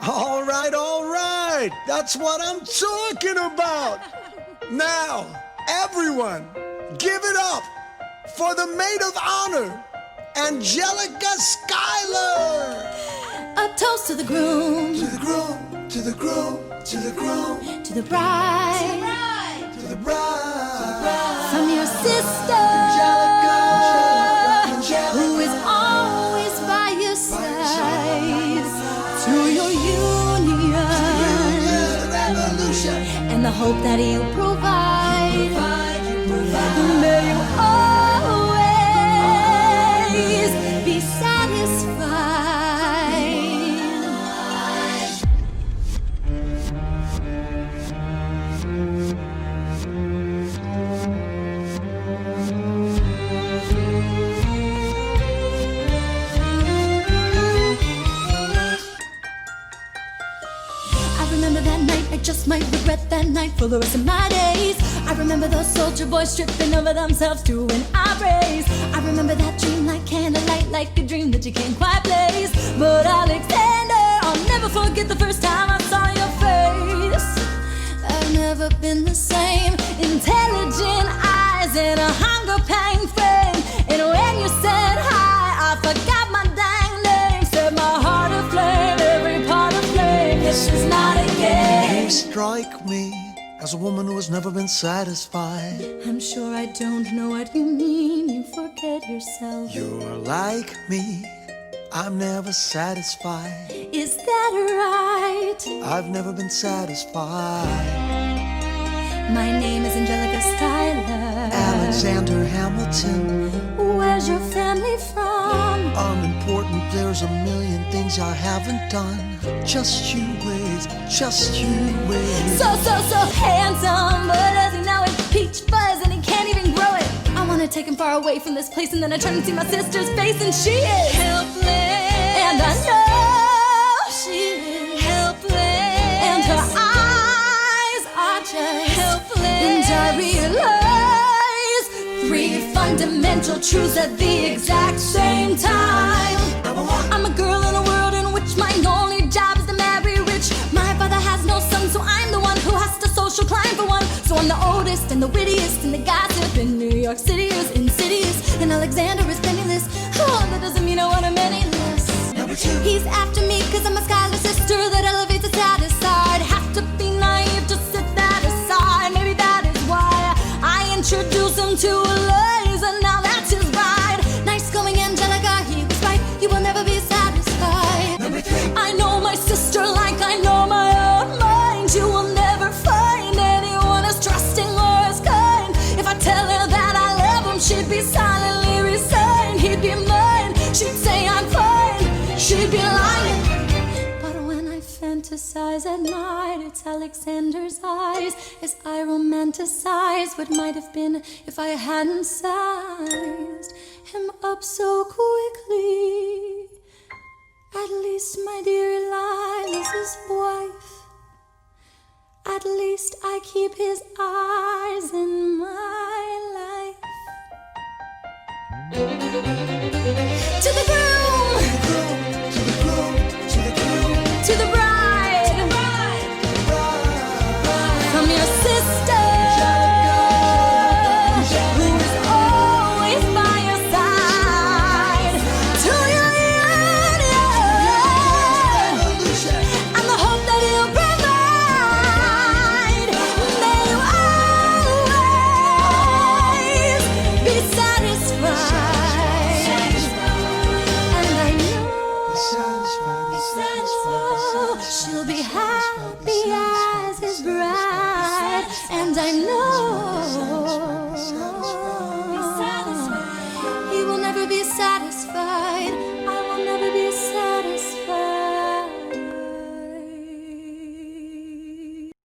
All right. That's what I'm talking about. Now, everyone, give it up for the maid of honor, Angelica Schuyler. A toast to the groom. To the groom, to the groom, to the groom. To the bride. To the bride. From your sister, who is always by your side. To your union, and the hope that you provide. May you always be satisfied. I remember that night, I just might regret that night for the rest of my days. I remember those soldier boys tripping over themselves to an praise. I remember that dream like candlelight, like a dream that you can't quite place. But Alexander, I'll never forget the first time I saw your face. I've never been the same. Intelligent eyes and a hunger pang frame. And when you said hi, I forgot my dang name. Set my heart aflame, every part aflame. It's just not a game. You strike me as a woman who has never been satisfied. I'm sure I don't know what you mean. You forget yourself. You're like me, I'm never satisfied. Is that right? I've never been satisfied. My name is Angelica Schuyler. Alexander Hamilton. Where's your family from? Unimportant, there's a million things I haven't done. Just you wait, just you wait. So handsome, but does he know it? Peach fuzz and he can't even grow it. I wanna take him far away from this place, and then I turn and see my sister's face, and she is helpless. And I know she is helpless. And her eyes are just helpless. And I realize three fundamental truths at the exact same time. I'm a girl in a world in which my only job is to marry rich. My father has no son, so I'm the one who has to social climb for one. So I'm the oldest and the wittiest and the gossip in New York City is insidious. And Alexander is penniless. Oh, that doesn't mean I want him any less. Number two. He's after me cause I'm a Schuyler sister that elevates the saddest side. Have to be naive to set that aside. Maybe that is why I introduced him to Eliza. Now that's his bride. Nice going, Angelica, he was right. You will never be satisfied. Number three. I know my sister like I know my own mind. You will never find anyone as trusting or as kind. If I tell her that I love him, she'd be silently resigned. He'd be mine, she'd say I'm fine. She'd be lying. But when I fantasize at night, it's Alexander's eyes as I romanticize what might have been if I hadn't sized him up so quickly. At least my dear Eliza's his wife. At least I keep his eyes in my life. To the groom, To the groom, to the groom, to the bride, from your sister, who is always by your side. To your union, and the hope that you provide. May you always be satisfied. And I know she'll be happy as his bride. And I know he will never be satisfied.